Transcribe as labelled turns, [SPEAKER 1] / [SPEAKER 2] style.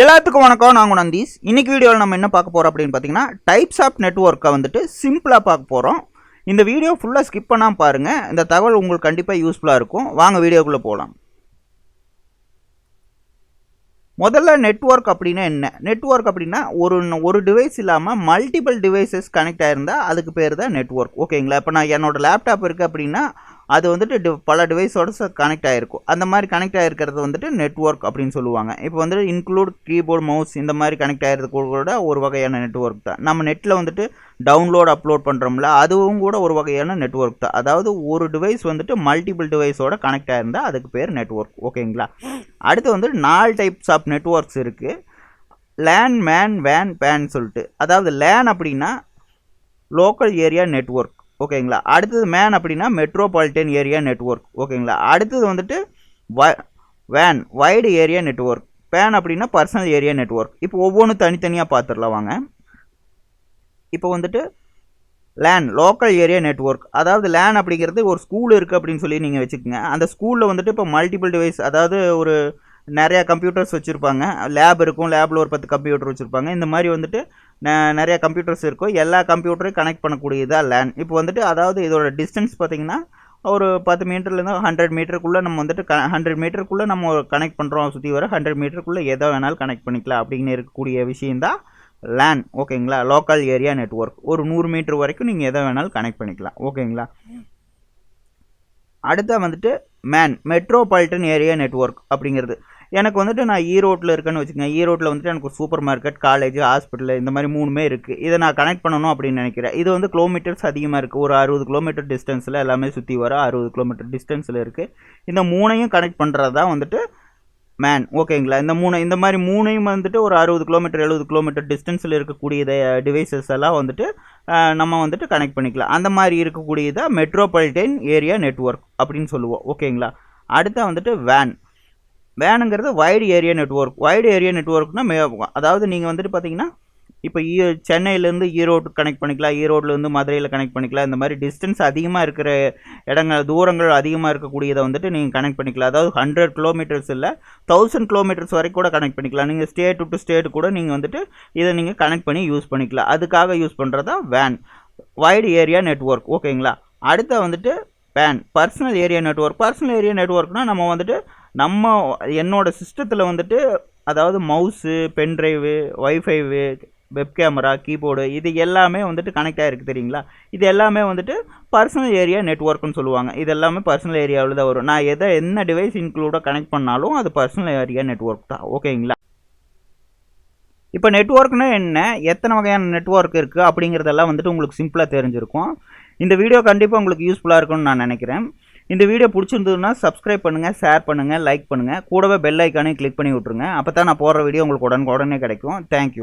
[SPEAKER 1] எல்லாத்துக்கும் வணக்கம். நான் உங்கள் நந்தீஸ். இன்னைக்கு வீடியோவில் நம்ம என்ன பார்க்க போகிறோம் அப்படின்னு பார்த்தீங்கன்னா, டைப்ஸ் ஆஃப் நெட்வொர்க்கை வந்துட்டு சிம்பிளாக பார்க்க போகிறோம். இந்த வீடியோ ஃபுல்லாக ஸ்கிப் பண்ணாமல் பாருங்கள். இந்த தகவல் உங்களுக்கு கண்டிப்பாக யூஸ்ஃபுல்லாக இருக்கும். வாங்க வீடியோக்குள்ளே போகலாம். முதல்ல நெட்வொர்க் அப்படின்னா என்ன? நெட்வொர்க் அப்படின்னா ஒரு டிவைஸ் இல்லாமல் மல்டிபிள் டிவைசஸ் கனெக்ட் ஆகிருந்தால் அதுக்கு பேர் தான் நெட்வொர்க். ஓகேங்களா? இப்போ நான் என்னோடய லேப்டாப் இருக்குது அப்படின்னா அது வந்துட்டு பல டிவைஸோட கனெக்ட் ஆகிருக்கும். அந்த மாதிரி கனெக்ட் ஆகிருக்கிறது வந்துட்டு நெட்வொர்க் அப்படின்னு சொல்லுவாங்க. இப்போ வந்துட்டு இன்க்ளூட் கீபோர்டு, மவுஸ் இந்த மாதிரி கனெக்ட் ஆகிறது கூட ஒரு வகையான நெட்வொர்க் தான். நம்ம நெட்டில் வந்துட்டு டவுன்லோட் அப்லோட் பண்ணுறோம்ல, அதுவும் கூட ஒரு வகையான நெட்வொர்க் தான். அதாவது ஒரு டிவைஸ் வந்துட்டு மல்டிபிள் டிவைஸோட கனெக்ட் ஆகிருந்தால் அதுக்கு பேர் நெட்வொர்க். ஓகேங்களா? அடுத்து வந்து 4 டைப்ஸ் ஆஃப் நெட்வொர்க்ஸ் இருக்குது. லேன், மேன், வேன், பேன் சொல்லிட்டு. அதாவது லேன் அப்படின்னா லோக்கல் ஏரியா நெட்வொர்க். ஓகேங்களா? அடுத்தது மேன் அப்படின்னா மெட்ரோபாலிட்டன் ஏரியா நெட்வொர்க். ஓகேங்களா? அடுத்தது வந்துட்டு வேன், வைடு ஏரியா நெட்வொர்க். பேன் அப்படின்னா பர்சனல் ஏரியா நெட்வொர்க். இப்போ ஒவ்வொன்றும் தனித்தனியாக பார்த்துடலாம் வாங்க. இப்போ வந்துட்டு லேன், லோக்கல் ஏரியா நெட்வொர்க். அதாவது லேன் அப்படிங்கிறது ஒரு ஸ்கூல் இருக்குது அப்படின்னு சொல்லி நீங்கள் வச்சுக்கோங்க. அந்த ஸ்கூலில் வந்துட்டு இப்போ மல்டிபிள் டிவைஸ், அதாவது ஒரு நிறையா கம்ப்யூட்டர்ஸ் வச்சுருப்பாங்க. லேப் இருக்கும், லேபில் ஒரு 10 கம்ப்யூட்டர் வச்சுருப்பாங்க. இந்த மாதிரி வந்துட்டு நிறையா கம்ப்யூட்டர்ஸ் இருக்கும். எல்லா கம்ப்யூட்டரையும் கனெக்ட் பண்ணக்கூடியதாக லேன். இப்போ வந்துட்டு அதாவது இதோட டிஸ்டன்ஸ் பார்த்திங்கன்னா ஒரு 10 மீட்டர்லேருந்து 100 மீட்டருக்குள்ளே நம்ம வந்துட்டு 100 மீட்டருக்குள்ளே நம்ம கனெக்ட் பண்ணுறோம். சுற்றி வர 100 மீட்டருக்குள்ளே எதை வேணாலும் கனெக்ட் பண்ணிக்கலாம் அப்படின்னு இருக்கக்கூடிய விஷயந்தான் லேன். ஓகேங்களா? Local area network. ஒரு 100 மீட்டர் வரைக்கும் நீங்கள் எதை வேணாலும் கனெக்ட் பண்ணிக்கலாம். ஓகேங்களா? அடுத்த வந்துட்டு மேன், மெட்ரோபாலிட்டன் ஏரியா நெட்வொர்க் அப்படிங்கிறது. எனக்கு வந்துட்டு நான் ஈரோட்டில் இருக்கேன்னு வச்சுக்கோங்க. ஈரோட்டில் வந்துட்டு எனக்கு ஒரு சூப்பர் மார்க்கெட், காலேஜ், ஹாஸ்பிட்டல் இந்த மாதிரி 3மே இருக்குது. இதை நான் கனெக்ட் பண்ணணும் அப்படின்னு நினைக்கிறேன். இது வந்து கிலோமீட்டர்ஸ் அதிகமாக இருக்குது. ஒரு 60 கிலோமீட்டர் டிஸ்டன்ஸில் எல்லாமே சுற்றி வர 60 கிலோமீட்டர் டிஸ்டன்ஸில் இருக்குது. இந்த 3ஐயும் கனெக்ட் பண்ணுறது தான் வந்துட்டு மேன். ஓகேங்களா? இந்த மாதிரி 3ஐயும் வந்துட்டு ஒரு 60 கிலோமீட்டர் 70 கிலோமீட்டர் டிஸ்டன்ஸில் இருக்கக்கூடிய டிவைசஸ் எல்லாம் வந்துட்டு நம்ம வந்துட்டு கனெக்ட் பண்ணிக்கலாம். அந்த மாதிரி இருக்கக்கூடியதாக மெட்ரோபாலிட்டன் ஏரியா நெட்வொர்க் அப்படின்னு சொல்லுவோம். ஓகேங்களா? அடுத்த வந்துட்டு வேனுங்கிறது wide area network. Wide area நெட்வொர்க்னால் அதாவது நீங்கள் வந்துட்டு பார்த்தீங்கன்னா இப்போ சென்னையிலேருந்து ஈரோடு கனெக்ட் பண்ணிக்கலாம், ஈரோட்லேருந்து மதுரையில் கனெக்ட் பண்ணிக்கலாம். இந்த மாதிரி டிஸ்டன்ஸ் அதிகமாக இருக்கிற தூரங்கள் அதிகமாக இருக்கக்கூடியதை வந்துட்டு நீங்கள் கனெக்ட் பண்ணிக்கலாம். அதாவது 100 கிலோமீட்டர்ஸ் இல்லை, 1000 கிலோமீட்டர்ஸ் வரைக்கும் கூட கனெக்ட் பண்ணிக்கலாம். நீங்கள் ஸ்டேட் டு ஸ்டேட் கூட நீங்கள் வந்துட்டு இதை நீங்கள் கனெக்ட் பண்ணி யூஸ் பண்ணிக்கலாம். அதுக்காக யூஸ் பண்ணுறதா வேன், வைடு ஏரியா நெட்வொர்க். ஓகேங்களா? அடுத்த வந்துட்டு PAN, personal area network. Personal area நெட்வொர்க்னால் நம்ம வந்துட்டு என்னோட சிஸ்டத்தில் வந்துட்டு அதாவது mouse, pen drive, wifi, web camera, keyboard இது எல்லாமே வந்துட்டு கனெக்ட் ஆகிருக்கு தெரியுங்களா? இது எல்லாமே வந்துட்டு பர்சனல் ஏரியா நெட்வொர்க்குன்னு சொல்லுவாங்க. இது எல்லாமே பர்சனல் ஏரியாவில் தான் வரும். நான் என்ன டிவைஸ் இன்க்ளூடாக கனெக்ட் பண்ணாலும் அது பர்சனல் ஏரியா நெட்வொர்க் தான். ஓகேங்களா? இப்போ நெட்வொர்க்னா என்ன, எத்தனை வகையான நெட்வொர்க் இருக்குது அப்படிங்கிறதெல்லாம் வந்துட்டு உங்களுக்கு சிம்பிளாக தெரிஞ்சிருக்கும். இந்த வீடியோ கண்டிப்பாக உங்களுக்கு யூஸ்ஃபுல்லாக இருக்கும்னு நான் நினைக்கிறேன். இந்த வீடியோ பிடிச்சிருந்ததுன்னா சப்ஸ்கிரைப் பண்ணுங்கள், ஷேர் பண்ணுங்கள், லைக் பண்ணுங்கள். கூடவே பெல் ஐக்கானையும் கிளிக் பண்ணி விட்ருங்க. அப்போ தான் நான் போடுற வீடியோ உங்களுக்கு உடனே கிடைக்கும். தேங்க்யூ.